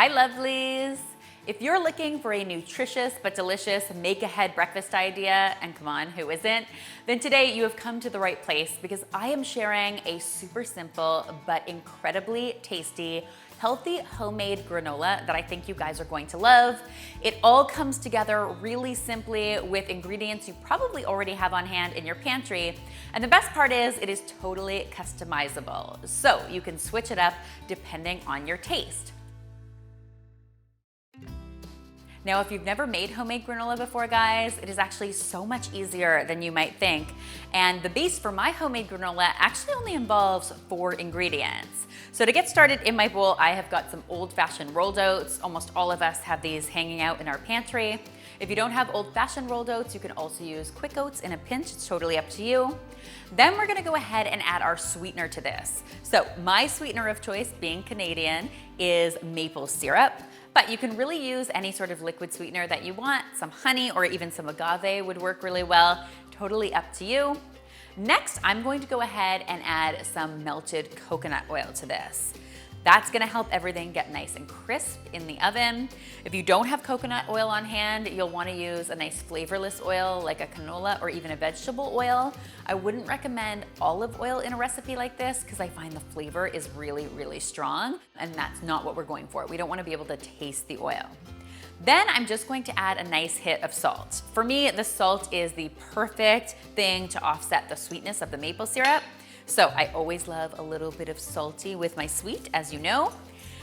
Hi lovelies! If you're looking for a nutritious but delicious make-ahead breakfast idea, and come on, who isn't, then today you have come to the right place because I am sharing a super simple but incredibly tasty, healthy homemade granola that I think you guys are going to love. It all comes together really simply with ingredients you probably already have on hand in your pantry. And the best part is it is totally customizable. So you can switch it up depending on your taste. Now, if you've never made homemade granola before, guys, it is actually so much easier than you might think. And the base for my homemade granola actually only involves 4 ingredients. So to get started in my bowl, I have got some old-fashioned rolled oats. Almost all of us have these hanging out in our pantry. If you don't have old-fashioned rolled oats, you can also use quick oats in a pinch. It's totally up to you. Then we're gonna go ahead and add our sweetener to this. So my sweetener of choice, being Canadian, is maple syrup. But you can really use any sort of liquid sweetener that you want. Some honey or even some agave would work really well. Totally up to you. Next, I'm going to go ahead and add some melted coconut oil to this. That's gonna help everything get nice and crisp in the oven. If you don't have coconut oil on hand, you'll wanna use a nice flavorless oil like a canola or even a vegetable oil. I wouldn't recommend olive oil in a recipe like this because I find the flavor is really, really strong, and that's not what we're going for. We don't wanna be able to taste the oil. Then I'm just going to add a nice hit of salt. For me, the salt is the perfect thing to offset the sweetness of the maple syrup. So I always love a little bit of salty with my sweet, as you know.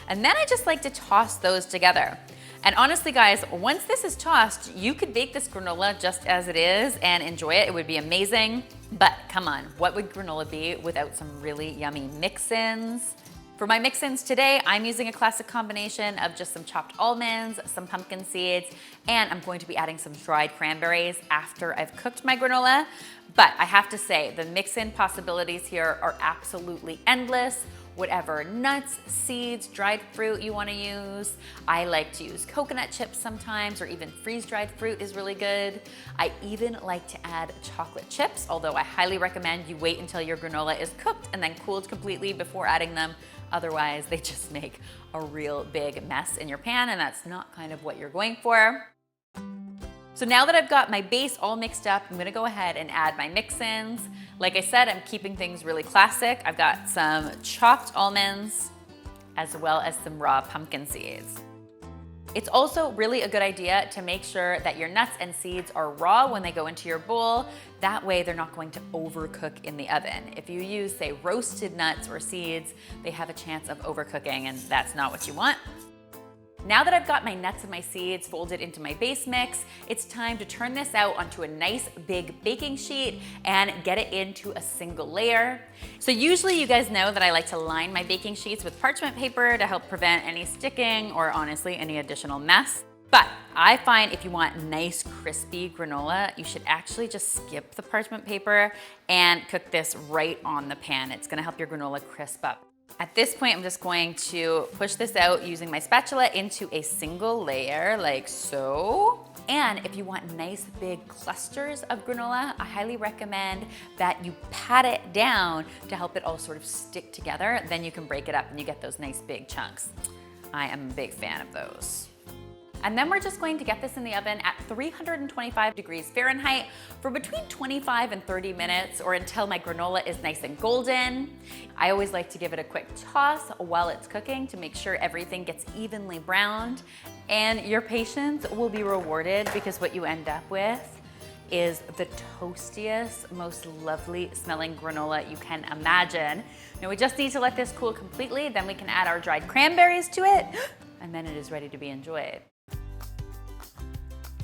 And then I just like to toss those together. And honestly, guys, once this is tossed, you could bake this granola just as it is and enjoy it. It would be amazing. But come on, what would granola be without some really yummy mix-ins? For my mix-ins today, I'm using a classic combination of just some chopped almonds, some pumpkin seeds, and I'm going to be adding some dried cranberries after I've cooked my granola. But I have to say, the mix-in possibilities here are absolutely endless. Whatever nuts, seeds, dried fruit you want to use. I like to use coconut chips sometimes, or even freeze-dried fruit is really good. I even like to add chocolate chips, although I highly recommend you wait until your granola is cooked and then cooled completely before adding them. Otherwise, they just make a real big mess in your pan, and that's not kind of what you're going for. So now that I've got my base all mixed up, I'm gonna go ahead and add my mix-ins. Like I said, I'm keeping things really classic. I've got some chopped almonds as well as some raw pumpkin seeds. It's also really a good idea to make sure that your nuts and seeds are raw when they go into your bowl. That way they're not going to overcook in the oven. If you use, say, roasted nuts or seeds, they have a chance of overcooking, and that's not what you want. Now that I've got my nuts and my seeds folded into my base mix, it's time to turn this out onto a nice big baking sheet and get it into a single layer. So usually you guys know that I like to line my baking sheets with parchment paper to help prevent any sticking or honestly any additional mess. But I find if you want nice crispy granola, you should actually just skip the parchment paper and cook this right on the pan. It's gonna help your granola crisp up. At this point, I'm just going to push this out using my spatula into a single layer, like so. And if you want nice big clusters of granola, I highly recommend that you pat it down to help it all sort of stick together. Then you can break it up and you get those nice big chunks. I am a big fan of those. And then we're just going to get this in the oven at 325 degrees Fahrenheit for between 25 and 30 minutes, or until my granola is nice and golden. I always like to give it a quick toss while it's cooking to make sure everything gets evenly browned. And your patience will be rewarded because what you end up with is the toastiest, most lovely smelling granola you can imagine. Now we just need to let this cool completely, then we can add our dried cranberries to it, and then it is ready to be enjoyed.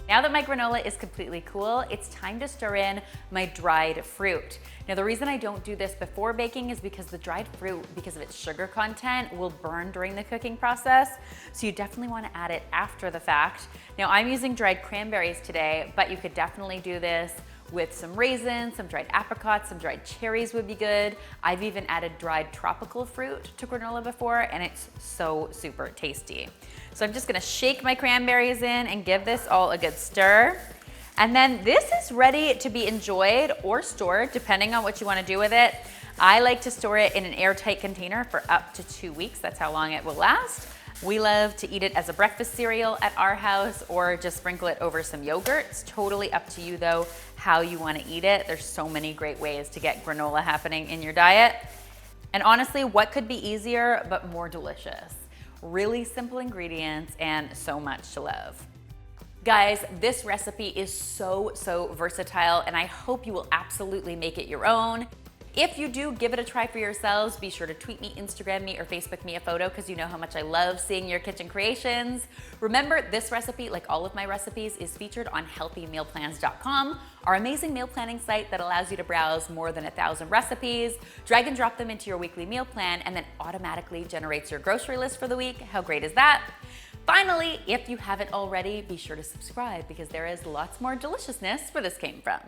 Now that my granola is completely cool, it's time to stir in my dried fruit. Now the reason I don't do this before baking is because the dried fruit, because of its sugar content, will burn during the cooking process. So you definitely want to add it after the fact. Now I'm using dried cranberries today, but you could definitely do this with some raisins, some dried apricots, some dried cherries would be good. I've even added dried tropical fruit to granola before, and it's so super tasty. So I'm just gonna shake my cranberries in and give this all a good stir. And then this is ready to be enjoyed or stored, depending on what you wanna do with it. I like to store it in an airtight container for up to 2 weeks. That's how long it will last. We love to eat it as a breakfast cereal at our house or just sprinkle it over some yogurt. It's totally up to you though, how you want to eat it. There's so many great ways to get granola happening in your diet. And honestly, what could be easier but more delicious? Really simple ingredients and so much to love. Guys, this recipe is so versatile and I hope you will absolutely make it your own. If you do, give it a try for yourselves. Be sure to tweet me, Instagram me, or Facebook me a photo because you know how much I love seeing your kitchen creations. Remember, this recipe, like all of my recipes, is featured on healthymealplans.com, our amazing meal planning site that allows you to browse more than 1,000 recipes, drag and drop them into your weekly meal plan, and then automatically generates your grocery list for the week. How great is that? Finally, if you haven't already, be sure to subscribe because there is lots more deliciousness where this came from.